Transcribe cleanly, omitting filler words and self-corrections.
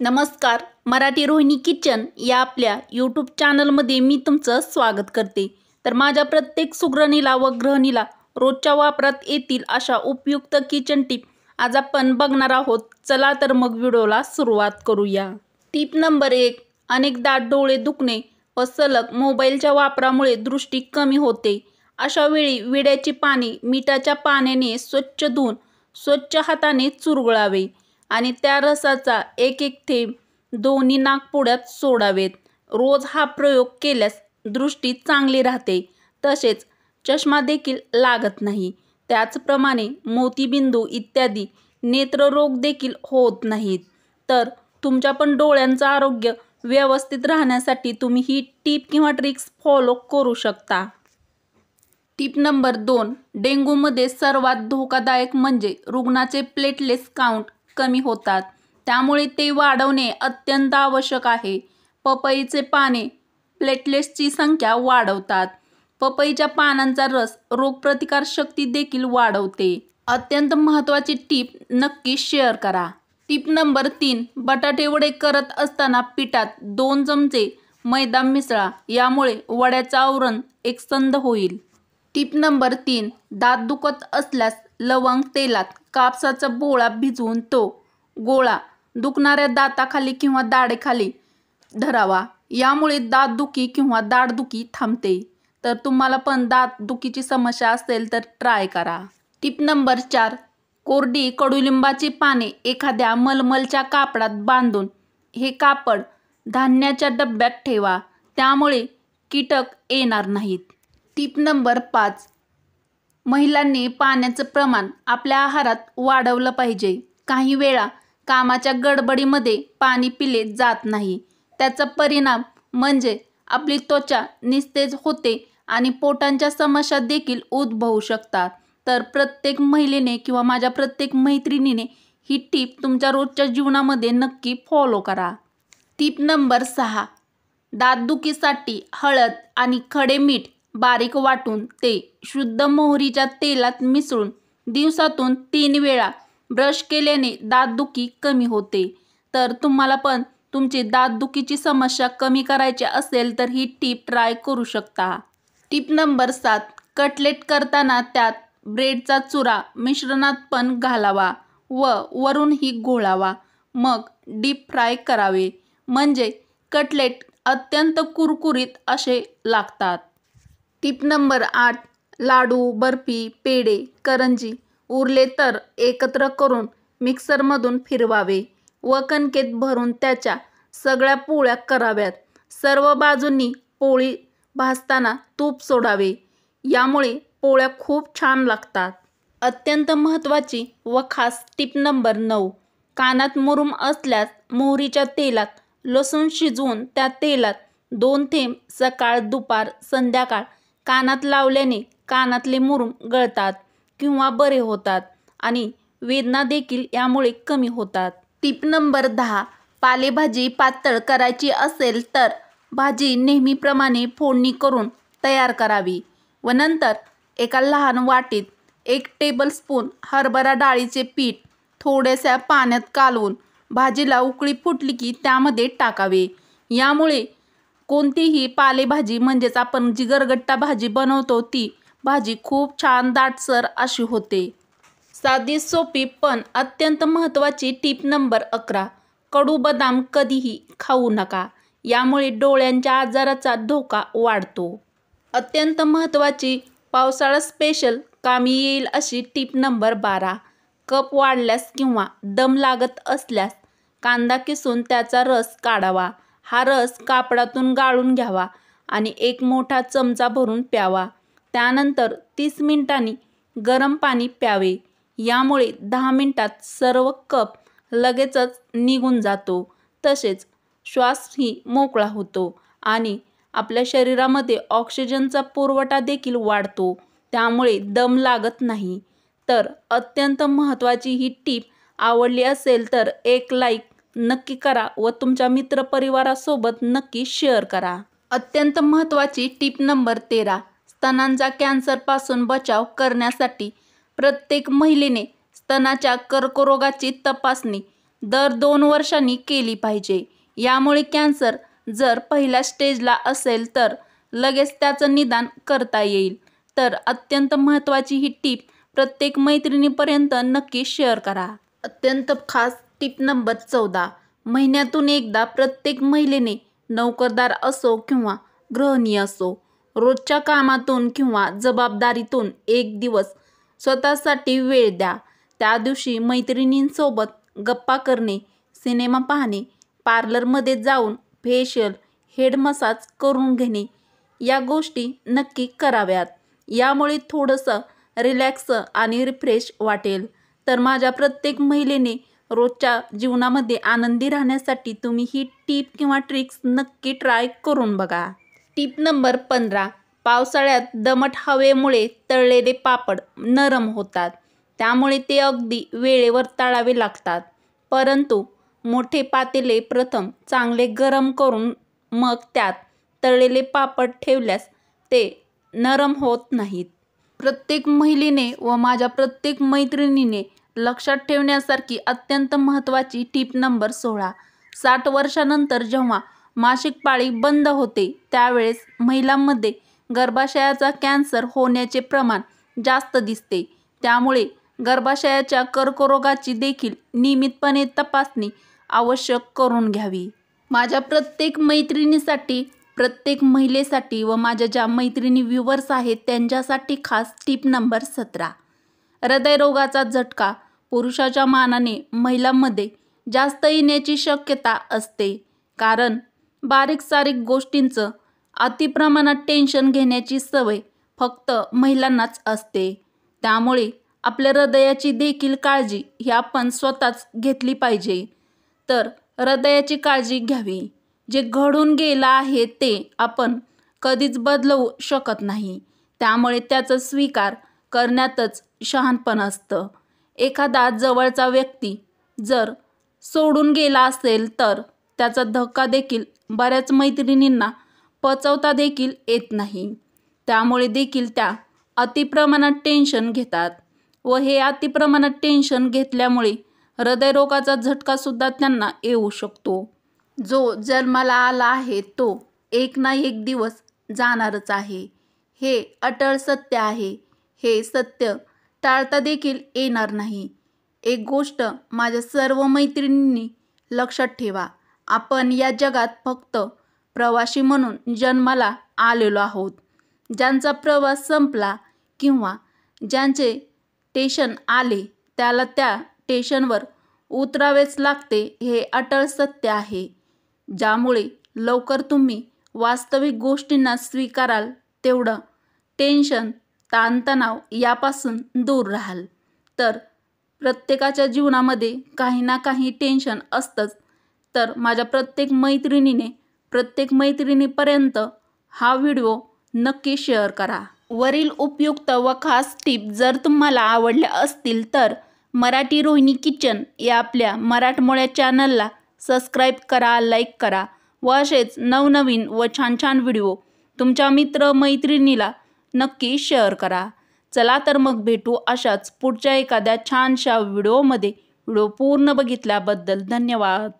नमस्कार. मराठी रोहिणी किचन या आपल्या यूट्यूब चॅनलमध्ये मी तुमचं स्वागत करते. तर माझ्या प्रत्येक सुगरणीला व गृहिणीला रोजच्या वापरात येतील अशा उपयुक्त किचन टिप आज आपण बघणार आहोत. चला तर मग व्हिडिओला सुरुवात करूया. Tip number 1. अनेकदा डोळे दुखणे व सलग मोबाईलच्या वापरामुळे दृष्टी कमी होते. अशा वेळी विड्याची पाने मिठाच्या पाण्याने स्वच्छ धुवून स्वच्छ हाताने चुरगळावे आणि त्या रसाचा एक एक थेंब दोन्ही नाकपुड्यात सोडावेत. रोज हा प्रयोग केल्यास दृष्टी चांगली राहते, तसेच चष्मा देखील लागत नाही. त्याचप्रमाणे मोतीबिंदू इत्यादी नेत्ररोग देखील होत नाहीत. तर तुमच्या पण डोळ्यांचं आरोग्य व्यवस्थित राहण्यासाठी तुम्ही ही टिप किंवा ट्रिक्स फॉलो करू शकता. Tip number 2. डेंग्यूमध्ये सर्वात धोकादायक म्हणजे रुग्णाचे प्लेटलेट्स काउंट कमी होतात, त्यामुळे ते वाढवणे अत्यंत आवश्यक आहे. पपईचे पाने प्लेटलेट्सची संख्या वाढवतात. पपईच्या पानांचा रस रोगप्रतिकार शक्ती देखील वाढवते. अत्यंत महत्त्वाची टिप नक्की शेअर करा. Tip number 3. बटाटे वडे करत असताना पिठात 2 चमचे मैदा मिसळा, यामुळे वड्याचं आवरण एकसंध होईल. Tip number 3. दात दुखत असल्यास लवंग तेलात कापसाचा बोळा भिजवून तो गोळा दुखणाऱ्या दाताखाली किंवा दाढेखाली धरावा. यामुळे दातदुखी किंवा दाढदुखी थांबते. तर तुम्हाला पण दातदुखीची समस्या असेल तर ट्राय करा. Tip number 4. कोरडी कडुलिंबाची पाने एखाद्या मलमलच्या कापडात बांधून हे कापड धान्याच्या डब्यात ठेवा, त्यामुळे कीटक येणार नाहीत. Tip number 5. महिलांनी पाण्याचं प्रमाण आपल्या आहारात वाढवलं पाहिजे. काही वेळा कामाच्या गडबडीमध्ये पाणी पिले जात नाही. त्याचा परिणाम म्हणजे आपली त्वचा निस्तेज होते आणि पोटांच्या समस्या देखील उद्भवू शकतात. तर प्रत्येक महिलेने किंवा माझ्या प्रत्येक मैत्रिणीने ही टिप तुमच्या रोजच्या जीवनामध्ये नक्की फॉलो करा. Tip number 6. दातदुखीसाठी हळद आणि खडे मीठ बारीक वाटून ते शुद्ध मोहरीच्या तेलात मिसळून दिवसातून 3 वेळा ब्रश केल्याने दातदुखी कमी होते. तर तुम्हाला पण तुमची दातदुखीची समस्या कमी करायची असेल तर ही टिप ट्राय करू शकता. Tip number 7. कटलेट करताना त्यात ब्रेडचा चुरा मिश्रणात पण घालावा व वरूनही घोळावा. मग डीप फ्राय करावे, म्हणजे कटलेट अत्यंत कुरकुरीत असे लागतात. Tip number 8. लाडू, बर्फी, पेढे, करंजी उरले तर एकत्र करून मिक्सरमधून फिरवावे व कणकेत भरून त्याच्या सगळ्या पोळ्या कराव्यात. सर्व बाजूंनी पोळी भाजताना तूप सोडावे, यामुळे पोळ्या खूप छान लागतात. अत्यंत महत्त्वाची व खास टिप नंबर 9. कानात मुरूम असल्यास मोहरीच्या तेलात लसूण शिजवून त्या तेलात 2 थेंब सकाळ, दुपार, संध्याकाळ कानात लावल्याने कानातले मुरूम गळतात किंवा बरे होतात आणि वेदना देखील यामुळे कमी होतात. Tip number 10. पालेभाजी पातळ करायची असेल तर भाजी नेहमीप्रमाणे फोडणी करून तयार करावी व नंतर एका लहान वाटीत 1 टेबलस्पून हरभरा डाळीचे पीठ थोड्याशा पाण्यात कालवून भाजीला उकळी फुटली की त्यामध्ये टाकावे. यामुळे कोणतीही पालेभाजी म्हणजेच आपण जी गरगट्टा भाजी बनवतो ती भाजी खूप छान दाटसर अशी होते. साधी सोपी पण अत्यंत महत्त्वाची टिप नंबर 11. कडू बदाम कधीही खाऊ नका, यामुळे डोळ्यांच्या आजाराचा धोका वाढतो. अत्यंत महत्त्वाची पावसाळा स्पेशल कामी येईल अशी टिप नंबर 12. कफ वाढल्यास किंवा दम लागत असल्यास कांदा किसून त्याचा रस काढावा. हा रस कापडातून गाळून घ्यावा आणि 1 मोठा चमचा भरून प्यावा. त्यानंतर 30 मिनिटांनी गरम पाणी प्यावे. यामुळे 10 मिनिटात सर्व कफ लगेचच निघून जातो, तसेच श्वासही मोकळा होतो आणि आपल्या शरीरामध्ये ऑक्सिजनचा पुरवठा देखील वाढतो, त्यामुळे दम लागत नाही. तर अत्यंत महत्त्वाची ही टिप आवडली असेल तर एक लाईक नक्की करा व तुमच्या मित्रपरिवारासोबत नक्की शेअर करा. अत्यंत महत्त्वाची टिप नंबर 13. स्तनांचा कॅन्सरपासून बचाव करण्यासाठी प्रत्येक महिलेने स्तनाच्या कर्करोगाची तपासणी दर 2 वर्षांनी केली पाहिजे. यामुळे कॅन्सर जर पहिल्या स्टेजला असेल तर लगेच त्याचं निदान करता येईल. तर अत्यंत महत्त्वाची ही टीप प्रत्येक मैत्रिणीपर्यंत नक्की शेअर करा. अत्यंत खास टीप नंबर 14. महिन्यातून एकदा प्रत्येक महिलेने, नोकरदार असो किंवा गृहिणी असो, रोजच्या कामातून किंवा जबाबदारीतून एक दिवस स्वतःसाठी वेळ द्या. त्या दिवशी मैत्रिणींसोबत गप्पा करणे, सिनेमा पाहणे, पार्लरमध्ये जाऊन फेशियल, हेड मसाज करून घेणे या गोष्टी नक्की कराव्यात. यामुळे थोडंसं रिलॅक्स आणि रिफ्रेश वाटेल. तर माझ्या प्रत्येक महिलेने रोजच्या जीवनामध्ये आनंदी राहण्यासाठी तुम्ही ही टीप किंवा ट्रिक्स नक्की ट्राय करून बघा. टीप नंबर 15. पावसाळ्यात दमट हवेमुळे तळलेले पापड नरम होतात. त्यामुळे ते अगदी वेळेवर तळावे लागतात. परंतु मोठे पातेले प्रथम चांगले गरम करून मग त्यात तळलेले पापड ठेवल्यास ते नरम होत नाहीत. प्रत्येक महिलेने व माझ्या प्रत्येक मैत्रिणीने लक्षात ठेवण्यासारखी अत्यंत महत्त्वाची टीप नंबर 16. 60 वर्षानंतर जेव्हा मासिक पाळी बंद होते त्यावेळेस महिलांमध्ये गर्भाशयाचा कॅन्सर होण्याचे प्रमाण जास्त दिसते. त्यामुळे गर्भाशयाच्या कर्करोगाची देखील नियमितपणे तपासणी आवश्यक करून घ्यावी. माझ्या प्रत्येक मैत्रिणीसाठी, प्रत्येक महिलेसाठी व माझ्या ज्या मैत्रिणी व्ह्यूवर्स आहेत त्यांच्यासाठी खास टीप नंबर 17. हृदयरोगाचा झटका पुरुषाच्या मानाने महिलांमध्ये जास्त येण्याची शक्यता असते. कारण बारीक सारीक गोष्टींचं अतिप्रमाणात टेन्शन घेण्याची सवय फक्त महिलांनाच असते. त्यामुळे आपल्या हृदयाची देखील काळजी ही आपण स्वतःच घेतली पाहिजे. तर हृदयाची काळजी घ्यावी. जे घडून गेलं आहे ते आपण कधीच बदलवू शकत नाही. त्यामुळे त्याचा स्वीकार करण्यातच शहाणपण असतं. एखादा जवळचा व्यक्ती जर सोडून गेला असेल तर त्याचा धक्का देखील बऱ्याच मैत्रिणींना पचवता देखील येत नाही. त्यामुळे देखील त्या अतिप्रमाणात टेन्शन घेतात व हे अतिप्रमाणात टेन्शन घेतल्यामुळे हृदयरोगाचा झटकासुद्धा त्यांना येऊ शकतो. जो जन्माला आला आहे तो एक ना एक दिवस जाणारच आहे. हे अटळ सत्य आहे. हे सत्य टाळता देखील येणार नाही. एक गोष्ट माझ्या सर्व मैत्रिणींनी लक्षात ठेवा. आपण या जगात फक्त प्रवासी म्हणून जन्माला आलेलो आहोत. ज्यांचा प्रवास संपला किंवा ज्यांचे स्टेशन आले त्याला त्या स्टेशनवर उतरावेच लागते हे अटळ सत्य आहे. ज्यामुळे लवकर तुम्ही वास्तविक गोष्टींना स्वीकाराल तेवढं टेन्शन, ताणतणाव यापासून दूर राहाल. तर प्रत्येकाच्या जीवनामध्ये काही ना काही टेन्शन असतंच. तर माझ्या प्रत्येक मैत्रिणीपर्यंत हा व्हिडिओ नक्की शेअर करा. वरील उपयुक्त व खास टिप जर तुम्हाला आवडल्या असतील तर मराठी रोहिणी किचन या आपल्या मराठमोळ्या चॅनलला सबस्क्राईब करा, लाईक करा व असेच नवनवीन व छान छान व्हिडिओ तुमच्या मित्रमैत्रिणीला नक्की शेअर करा. चला तर मग भेटू अशाच पुढच्या एखाद्या छानशा व्हिडिओमध्ये. व्हिडिओ पूर्ण बघितल्याबद्दल धन्यवाद.